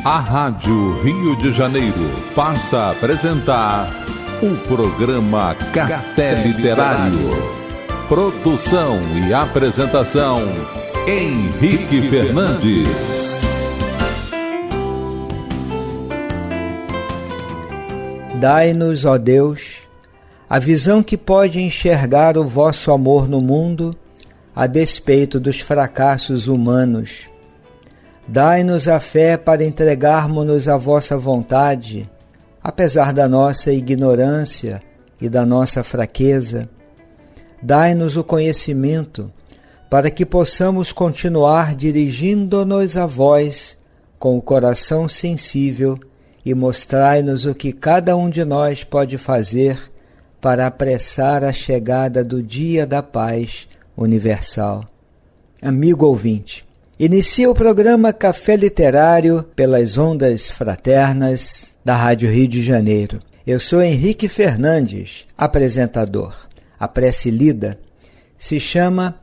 A Rádio Rio de Janeiro passa a apresentar o programa Café Literário. Produção e apresentação, Henrique Fernandes. Dai-nos, ó Deus, a visão que pode enxergar o vosso amor no mundo, a despeito dos fracassos humanos. Dai-nos a fé para entregarmos-nos à vossa vontade, apesar da nossa ignorância e da nossa fraqueza. Dai-nos o conhecimento para que possamos continuar dirigindo-nos a vós com o coração sensível e mostrai-nos o que cada um de nós pode fazer para apressar a chegada do dia da paz universal. Amigo ouvinte, inicia o programa Café Literário pelas ondas fraternas da Rádio Rio de Janeiro. Eu sou Henrique Fernandes, apresentador. A prece lida se chama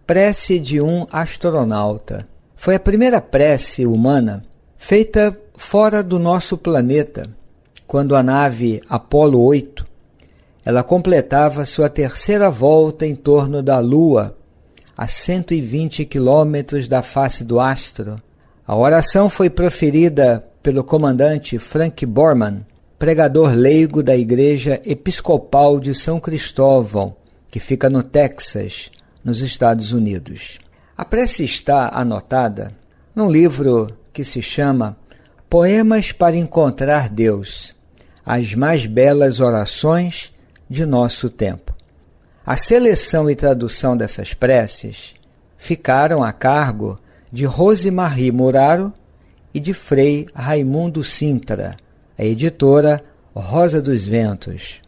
Prece de um Astronauta. Foi a primeira prece humana feita fora do nosso planeta, quando a nave Apolo 8 ela completava sua terceira volta em torno da Lua, a 120 quilômetros da face do astro. A oração foi proferida pelo comandante Frank Borman, pregador leigo da Igreja Episcopal de São Cristóvão, que fica no Texas, nos Estados Unidos. A prece está anotada num livro que se chama Poemas para Encontrar Deus, as mais belas orações de nosso tempo. A seleção e tradução dessas preces ficaram a cargo de Rosemarie Muraro e de Frei Raimundo Sintra, a editora Rosa dos Ventos.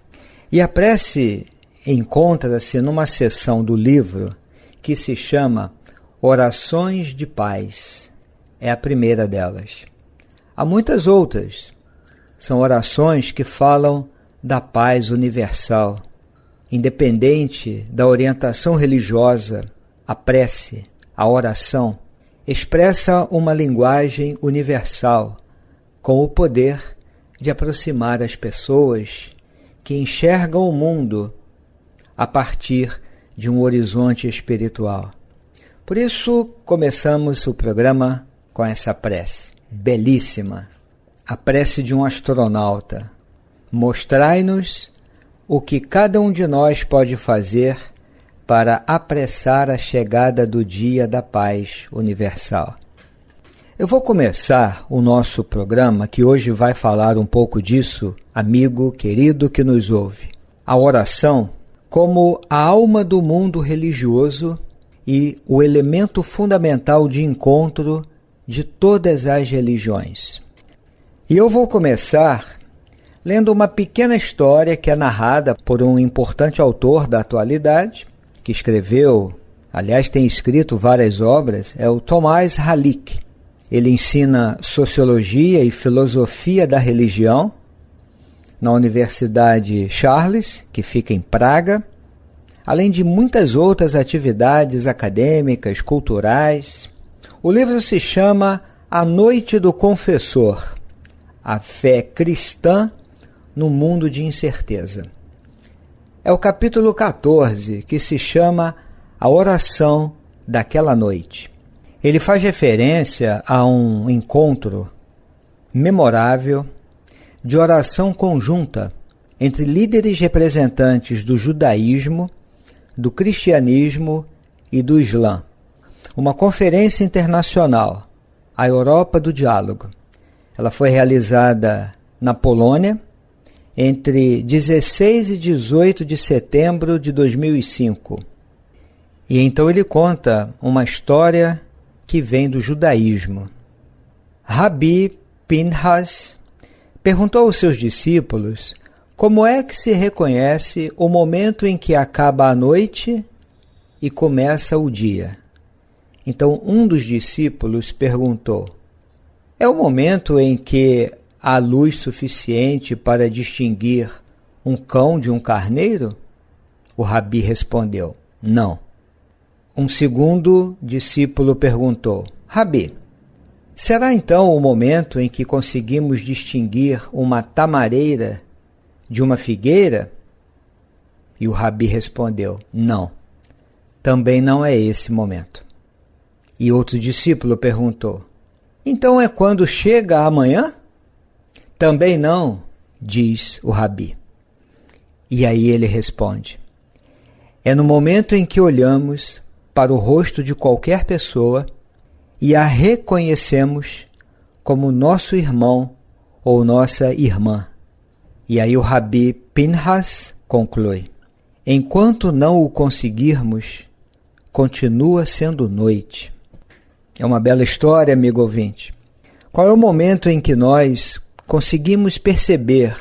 E a prece encontra-se numa seção do livro que se chama Orações de Paz. É a primeira delas. Há muitas outras. São orações que falam da paz universal. Independente da orientação religiosa, a prece, a oração, expressa uma linguagem universal, com o poder de aproximar as pessoas que enxergam o mundo a partir de um horizonte espiritual. Por isso, começamos o programa com essa prece, belíssima, a prece de um astronauta. Mostrai-nos o que cada um de nós pode fazer para apressar a chegada do dia da paz universal. Eu vou começar o nosso programa, que hoje vai falar um pouco disso, amigo querido que nos ouve. A oração como a alma do mundo religioso e o elemento fundamental de encontro de todas as religiões. E eu vou começar lendo uma pequena história que é narrada por um importante autor da atualidade, que escreveu, aliás, tem escrito várias obras, é o Tomás Halik. Ele ensina Sociologia e Filosofia da Religião na Universidade Charles, que fica em Praga, além de muitas outras atividades acadêmicas, culturais. O livro se chama A Noite do Confessor, a fé cristã no mundo de incerteza. É o capítulo 14, que se chama A Oração daquela Noite. Ele faz referência a um encontro memorável de oração conjunta entre líderes representantes do judaísmo, do cristianismo e do Islã. Uma conferência internacional, a Europa do Diálogo. Ela foi realizada na Polônia entre 16 e 18 de setembro de 2005. E então ele conta uma história que vem do judaísmo. Rabi Pinhas perguntou aos seus discípulos como é que se reconhece o momento em que acaba a noite e começa o dia. Então um dos discípulos perguntou: é o momento em que há luz suficiente para distinguir um cão de um carneiro? O Rabi respondeu: não. Um segundo discípulo perguntou: Rabi, Será então o momento em que conseguimos distinguir uma tamareira de uma figueira? E o Rabi respondeu: não, também não é esse momento. E outro discípulo perguntou: então é quando chega amanhã? Também não, diz o Rabi. E aí ele responde: é no momento em que olhamos para o rosto de qualquer pessoa e a reconhecemos como nosso irmão ou nossa irmã. E aí o Rabi Pinhas conclui: enquanto não o conseguirmos, continua sendo noite. É uma bela história, amigo ouvinte. Qual é o momento em que nós conseguimos perceber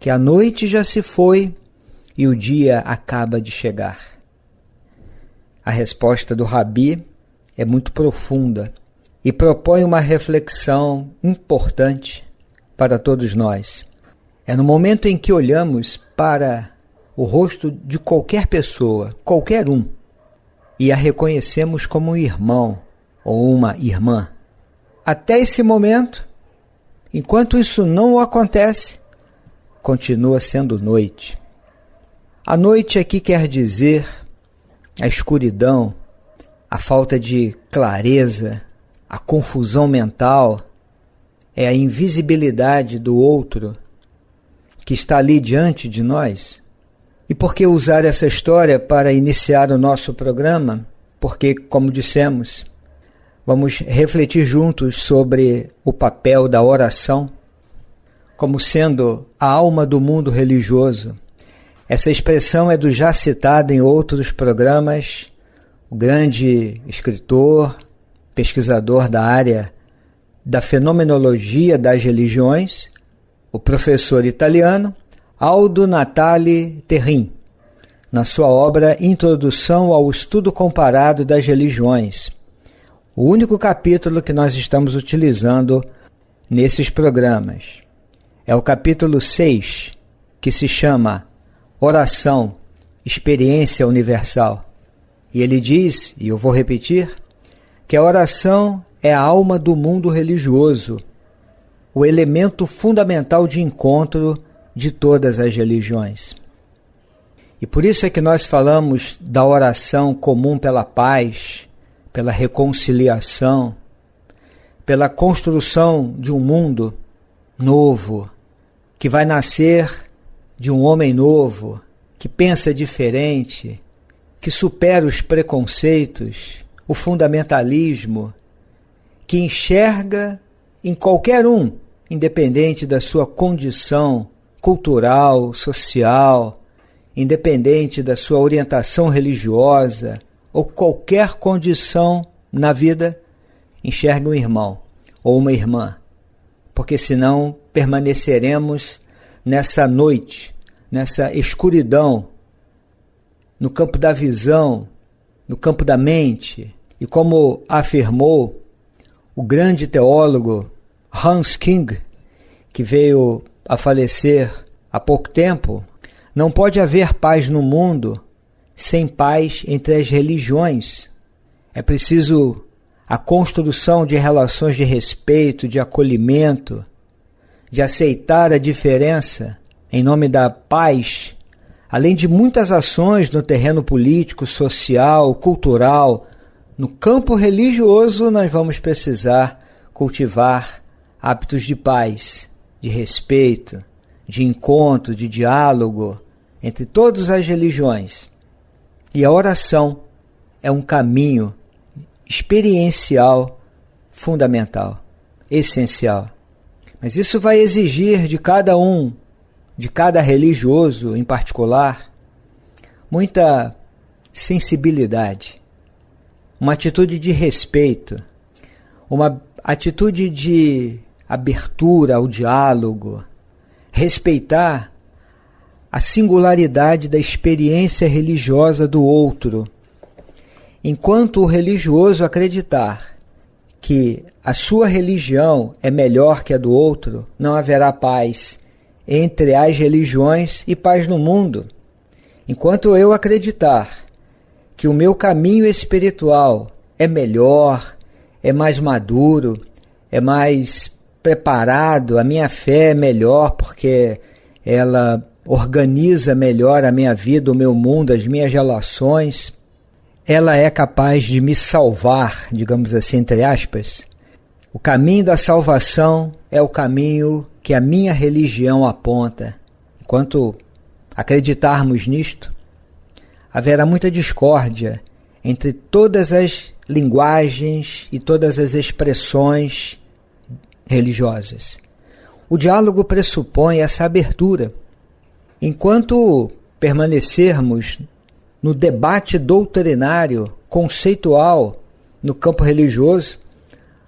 que a noite já se foi e o dia acaba de chegar? A resposta do Rabi é muito profunda e propõe uma reflexão importante para todos nós. É no momento em que olhamos para o rosto de qualquer pessoa, qualquer um, e a reconhecemos como um irmão ou uma irmã. Até esse momento, enquanto isso não acontece, continua sendo noite. A noite aqui quer dizer a escuridão, a falta de clareza, a confusão mental, é a invisibilidade do outro que está ali diante de nós. E por que usar essa história para iniciar o nosso programa? Porque, como dissemos, vamos refletir juntos sobre o papel da oração como sendo a alma do mundo religioso. Essa expressão é do já citado em outros programas, o grande escritor, pesquisador da área da fenomenologia das religiões, o professor italiano Aldo Natale Terrin, na sua obra Introdução ao Estudo Comparado das Religiões, o único capítulo que nós estamos utilizando nesses programas. É o capítulo 6, que se chama Oração, Experiência Universal. E ele diz, e eu vou repetir, que a oração é a alma do mundo religioso, o elemento fundamental de encontro de todas as religiões. E por isso é que nós falamos da oração comum pela paz, pela reconciliação, pela construção de um mundo novo, que vai nascer de um homem novo, que pensa diferente, que supera os preconceitos, o fundamentalismo, que enxerga em qualquer um, independente da sua condição cultural, social, independente da sua orientação religiosa ou qualquer condição na vida, enxerga um irmão ou uma irmã, porque senão permaneceremos nessa noite, nessa escuridão, no campo da visão, no campo da mente. E como afirmou o grande teólogo Hans King, que veio a falecer há pouco tempo, não pode haver paz no mundo sem paz entre as religiões. É preciso a construção de relações de respeito, de acolhimento, de aceitar a diferença em nome da paz, além de muitas ações no terreno político, social, cultural. No campo religioso, nós vamos precisar cultivar hábitos de paz, de respeito, de encontro, de diálogo entre todas as religiões. E a oração é um caminho experiencial fundamental, essencial. Mas isso vai exigir de cada um, de cada religioso em particular, muita sensibilidade, uma atitude de respeito, uma atitude de abertura ao diálogo, respeitar a singularidade da experiência religiosa do outro. Enquanto o religioso acreditar que a sua religião é melhor que a do outro, não haverá paz entre as religiões e paz no mundo. Enquanto eu acreditar que o meu caminho espiritual é melhor, é mais maduro, é mais preparado, a minha fé é melhor porque ela organiza melhor a minha vida, o meu mundo, as minhas relações. Ela é capaz de me salvar, digamos assim, entre aspas. O caminho da salvação é o caminho que a minha religião aponta. Enquanto acreditarmos nisto, haverá muita discórdia entre todas as linguagens e todas as expressões religiosas. O diálogo pressupõe essa abertura. Enquanto permanecermos no debate doutrinário, conceitual, no campo religioso,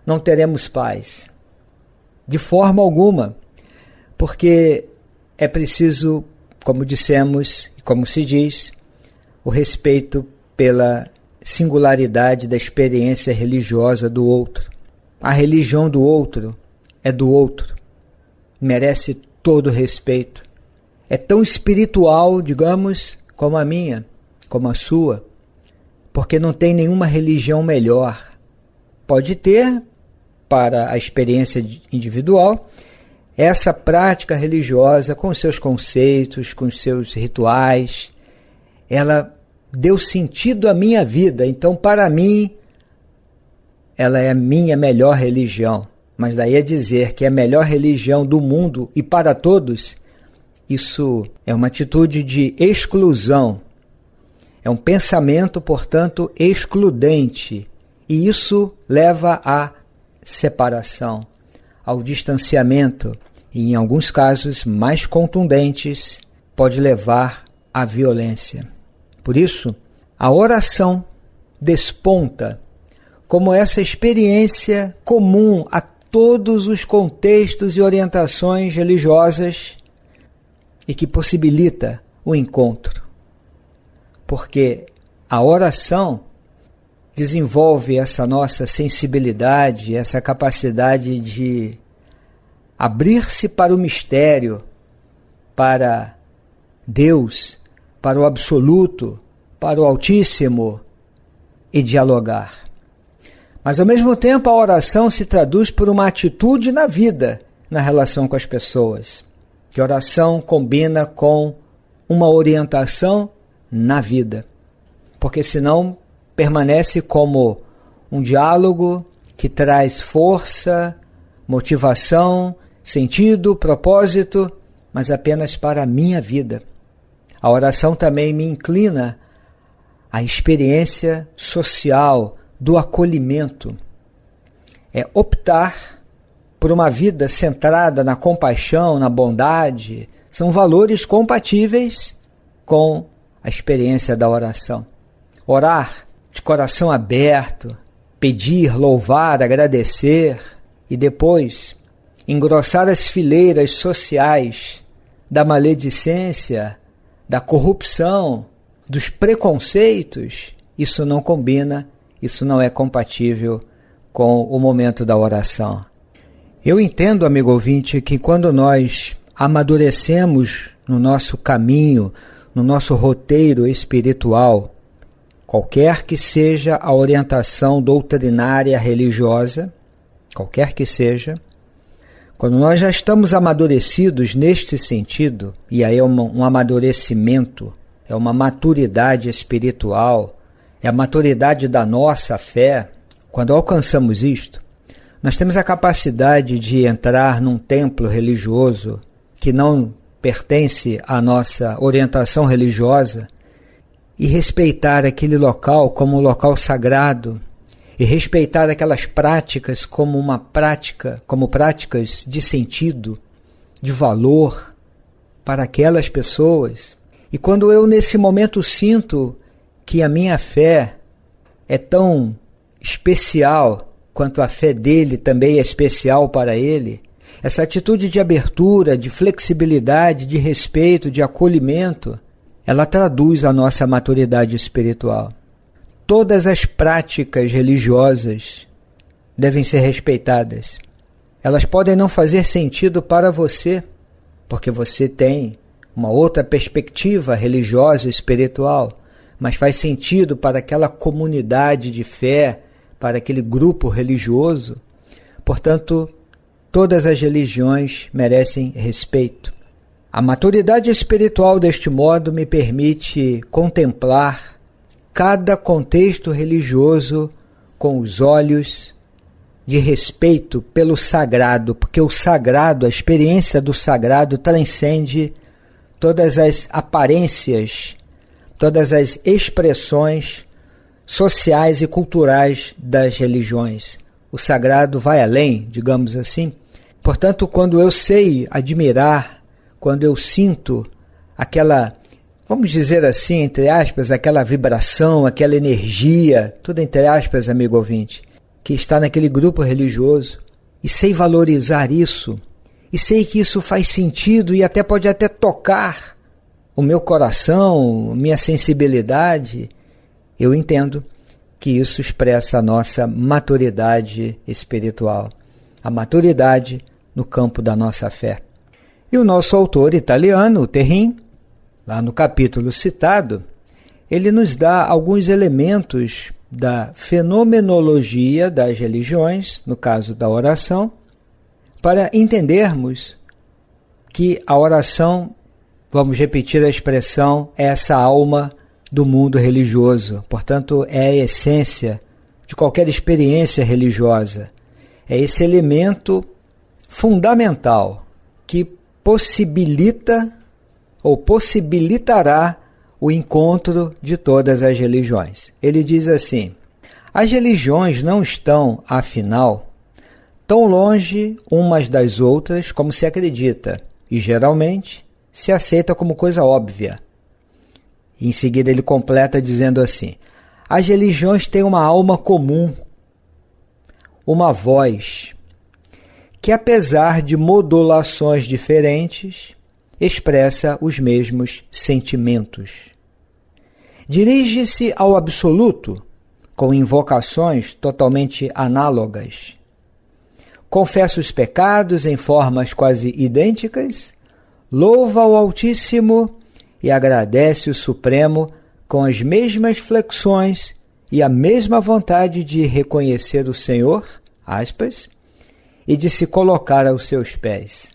não teremos paz. De forma alguma, porque é preciso, como dissemos e como se diz, o respeito pela singularidade da experiência religiosa do outro. A religião do outro é do outro, merece todo respeito. É tão espiritual, digamos, como a minha, como a sua, porque não tem nenhuma religião melhor. Pode ter, para a experiência individual, essa prática religiosa com seus conceitos, com seus rituais, ela deu sentido à minha vida, então para mim ela é a minha melhor religião. Mas daí a dizer que é a melhor religião do mundo e para todos, isso é uma atitude de exclusão. É um pensamento, portanto, excludente. E isso leva à separação, ao distanciamento e, em alguns casos mais contundentes, pode levar à violência. Por isso, a oração desponta como essa experiência comum a todos os contextos e orientações religiosas e que possibilita o encontro. Porque a oração desenvolve essa nossa sensibilidade, essa capacidade de abrir-se para o mistério, para Deus, para o absoluto, para o Altíssimo e dialogar. Mas ao mesmo tempo a oração se traduz por uma atitude na vida, na relação com as pessoas. Que a oração combina com uma orientação na vida. Porque senão permanece como um diálogo que traz força, motivação, sentido, propósito, mas apenas para a minha vida. A oração também me inclina à experiência social do acolhimento. É optar por uma vida centrada na compaixão, na bondade. São valores compatíveis com a experiência da oração. Orar de coração aberto, pedir, louvar, agradecer e depois engrossar as fileiras sociais da maledicência, da corrupção, dos preconceitos, isso não combina, isso não é compatível com o momento da oração. Eu entendo, amigo ouvinte, que quando nós amadurecemos no nosso caminho, no nosso roteiro espiritual, qualquer que seja a orientação doutrinária religiosa, qualquer que seja, quando nós já estamos amadurecidos neste sentido, e aí é um amadurecimento, é uma maturidade espiritual, é a maturidade da nossa fé, quando alcançamos isto, nós temos a capacidade de entrar num templo religioso que não pertence à nossa orientação religiosa e respeitar aquele local como um local sagrado e respeitar aquelas práticas como como práticas de sentido, de valor para aquelas pessoas. E quando eu nesse momento sinto que a minha fé é tão especial quanto a fé dele também é especial para ele, essa atitude de abertura, de flexibilidade, de respeito, de acolhimento, ela traduz a nossa maturidade espiritual. Todas as práticas religiosas devem ser respeitadas. Elas podem não fazer sentido para você, porque você tem uma outra perspectiva religiosa e espiritual, mas faz sentido para aquela comunidade de fé, para aquele grupo religioso, portanto, todas as religiões merecem respeito. A maturidade espiritual, deste modo, me permite contemplar cada contexto religioso com os olhos de respeito pelo sagrado, porque o sagrado, a experiência do sagrado transcende todas as aparências, todas as expressões sociais e culturais das religiões. O sagrado vai além, digamos assim. Portanto, quando eu sei admirar, quando eu sinto aquela, vamos dizer assim, entre aspas, aquela vibração, aquela energia, tudo entre aspas, amigo ouvinte, que está naquele grupo religioso, e sei valorizar isso, e sei que isso faz sentido e até pode até tocar o meu coração, minha sensibilidade, eu entendo que isso expressa a nossa maturidade espiritual, a maturidade no campo da nossa fé. E o nosso autor italiano, o Terrin, lá no capítulo citado, ele nos dá alguns elementos da fenomenologia das religiões, no caso da oração, para entendermos que a oração, vamos repetir a expressão, é essa alma do mundo religioso. Portanto, é a essência de qualquer experiência religiosa. É esse elemento fundamental que possibilita ou possibilitará o encontro de todas as religiões. Ele diz assim: as religiões não estão, afinal, tão longe umas das outras como se acredita, e geralmente se aceita como coisa óbvia. E em seguida ele completa dizendo assim: as religiões têm uma alma comum, uma voz, que apesar de modulações diferentes, expressa os mesmos sentimentos. Dirige-se ao absoluto com invocações totalmente análogas. Confessa os pecados em formas quase idênticas, louva o Altíssimo e agradece o Supremo com as mesmas flexões e a mesma vontade de reconhecer o Senhor, aspas, e de se colocar aos seus pés.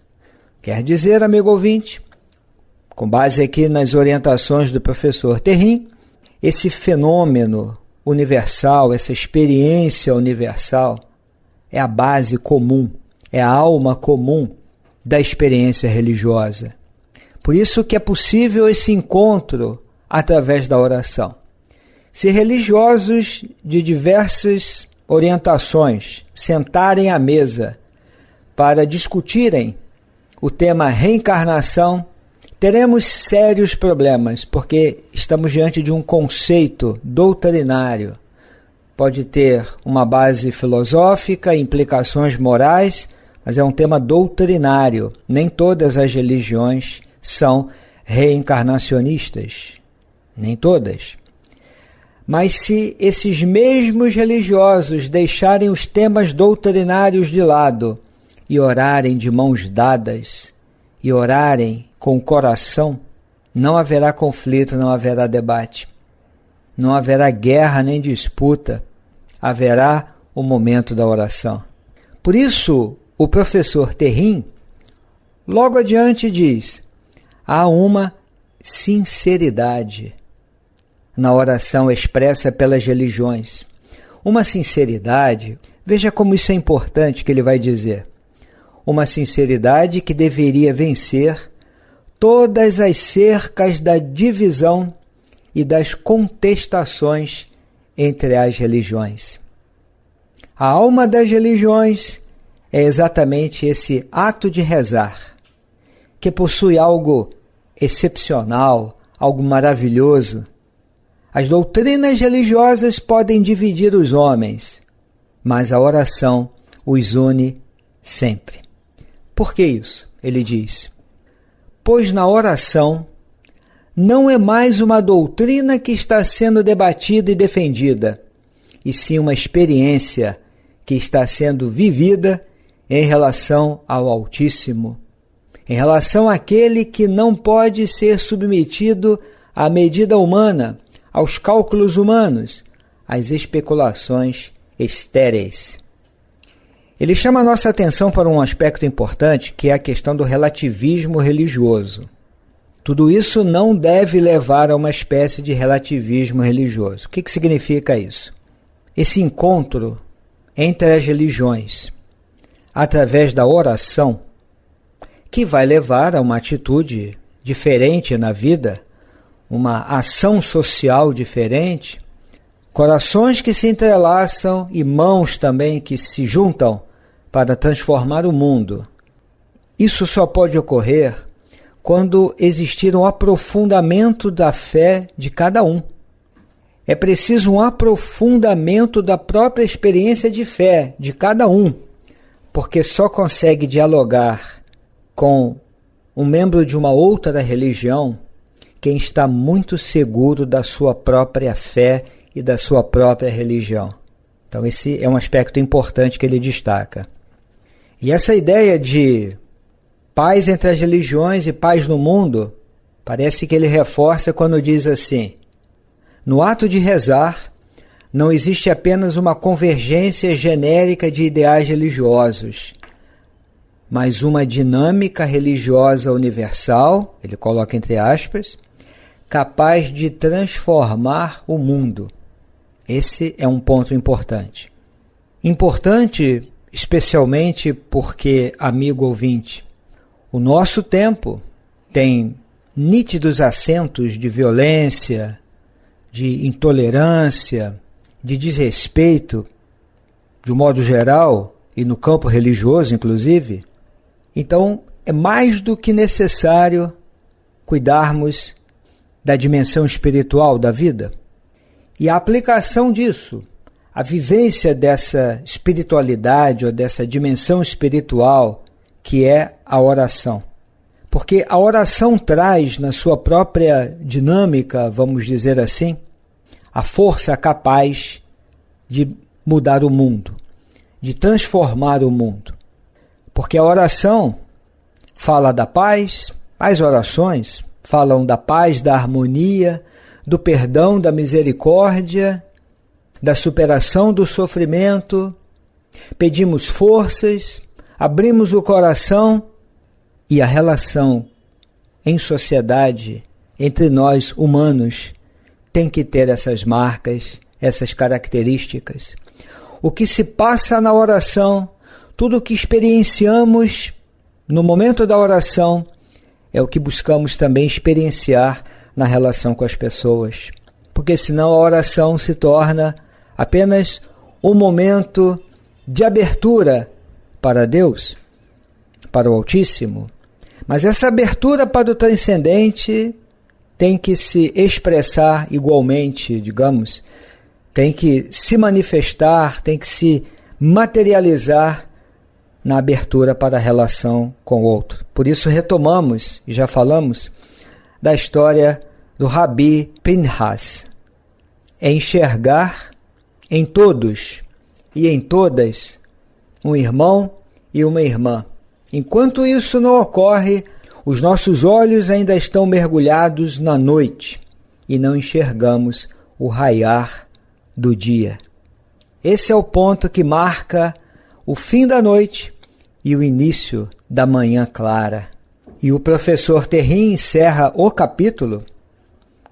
Quer dizer, amigo ouvinte, com base aqui nas orientações do professor Terrin, esse fenômeno universal, essa experiência universal, é a base comum, é a alma comum da experiência religiosa. Por isso que é possível esse encontro através da oração. Se religiosos de diversas orientações sentarem à mesa para discutirem o tema reencarnação, teremos sérios problemas, porque estamos diante de um conceito doutrinário. Pode ter uma base filosófica, implicações morais, mas é um tema doutrinário. Nem todas as religiões são reencarnacionistas. Nem todas. Mas se esses mesmos religiosos deixarem os temas doutrinários de lado e orarem de mãos dadas, e orarem com o coração, não haverá conflito, não haverá debate, não haverá guerra nem disputa, haverá o momento da oração. Por isso, o professor Terrin, logo adiante diz, há uma sinceridade na oração expressa pelas religiões. Uma sinceridade, veja como isso é importante que ele vai dizer, uma sinceridade que deveria vencer todas as cercas da divisão e das contestações entre as religiões. A alma das religiões é exatamente esse ato de rezar, que possui algo excepcional, algo maravilhoso. As doutrinas religiosas podem dividir os homens, mas a oração os une sempre. Por que isso? Ele diz, pois na oração não é mais uma doutrina que está sendo debatida e defendida, e sim uma experiência que está sendo vivida em relação ao Altíssimo, em relação àquele que não pode ser submetido à medida humana, aos cálculos humanos, às especulações estéreis. Ele chama a nossa atenção para um aspecto importante, que é a questão do relativismo religioso. Tudo isso não deve levar a uma espécie de relativismo religioso. O que significa isso? Esse encontro entre as religiões, através da oração, que vai levar a uma atitude diferente na vida, uma ação social diferente, corações que se entrelaçam e mãos também que se juntam para transformar o mundo. Isso só pode ocorrer quando existir um aprofundamento da fé de cada um. É preciso um aprofundamento da própria experiência de fé de cada um, porque só consegue dialogar com um membro de uma outra religião quem está muito seguro da sua própria fé e da sua própria religião. Então esse é um aspecto importante que ele destaca. E essa ideia de paz entre as religiões e paz no mundo, parece que ele reforça quando diz assim: no ato de rezar, não existe apenas uma convergência genérica de ideais religiosos, mas uma dinâmica religiosa universal, ele coloca entre aspas, capaz de transformar o mundo. Esse é um ponto importante. Importante especialmente porque, amigo ouvinte, o nosso tempo tem nítidos acentos de violência, de intolerância, de desrespeito, de um modo geral, e no campo religioso, inclusive. Então, é mais do que necessário cuidarmos da dimensão espiritual da vida. E a aplicação disso, a vivência dessa espiritualidade ou dessa dimensão espiritual que é a oração. Porque a oração traz na sua própria dinâmica, vamos dizer assim, a força capaz de mudar o mundo, de transformar o mundo. Porque a oração fala da paz, as orações falam da paz, da harmonia, do perdão, da misericórdia, da superação do sofrimento. Pedimos forças, abrimos o coração e a relação em sociedade entre nós humanos tem que ter essas marcas, essas características. O que se passa na oração, tudo o que experienciamos no momento da oração é o que buscamos também experienciar na relação com as pessoas. Porque senão a oração se torna apenas um momento de abertura para Deus, para o Altíssimo. Mas essa abertura para o transcendente tem que se expressar igualmente, digamos, tem que se manifestar, tem que se materializar na abertura para a relação com o outro. Por isso retomamos, e já falamos, da história do Rabi Pinhas. É enxergar em todos e em todas um irmão e uma irmã. Enquanto isso não ocorre, os nossos olhos ainda estão mergulhados na noite e não enxergamos o raiar do dia. Esse é o ponto que marca o fim da noite e o início da manhã clara. E o professor Terrin encerra o capítulo,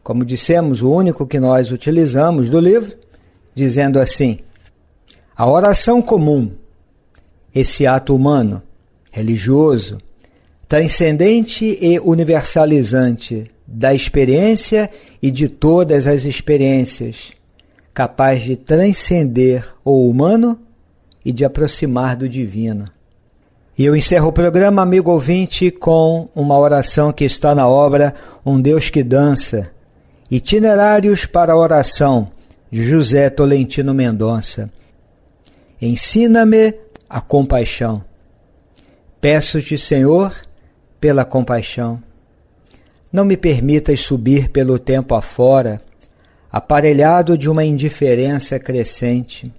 como dissemos, o único que nós utilizamos do livro, dizendo assim: a oração comum, esse ato humano, religioso, transcendente e universalizante da experiência e de todas as experiências, capaz de transcender o humano e de aproximar do divino. E eu encerro o programa, amigo ouvinte, com uma oração que está na obra Um Deus que Dança, Itinerários para a Oração, de José Tolentino Mendonça. Ensina-me a compaixão. Peço-te, Senhor, pela compaixão. Não me permitas subir pelo tempo afora, aparelhado de uma indiferença crescente.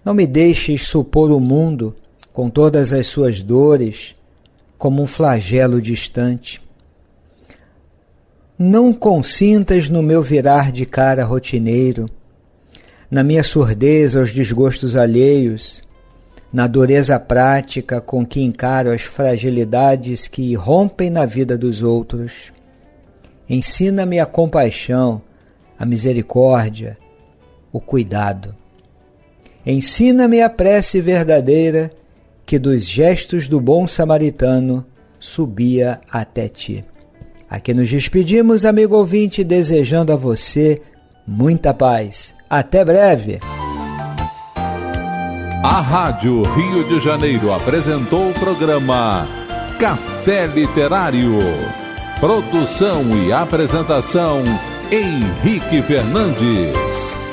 Não me deixes supor o mundo, com todas as suas dores, como um flagelo distante. Não consintas no meu virar de cara rotineiro, na minha surdez aos desgostos alheios, na dureza prática com que encaro as fragilidades que irrompem na vida dos outros. Ensina-me a compaixão, a misericórdia, o cuidado. Ensina-me a prece verdadeira que dos gestos do bom samaritano subia até ti. Aqui nos despedimos, amigo ouvinte, desejando a você muita paz. Até breve! A Rádio Rio de Janeiro apresentou o programa Café Literário. Produção e apresentação, Henrique Fernandes.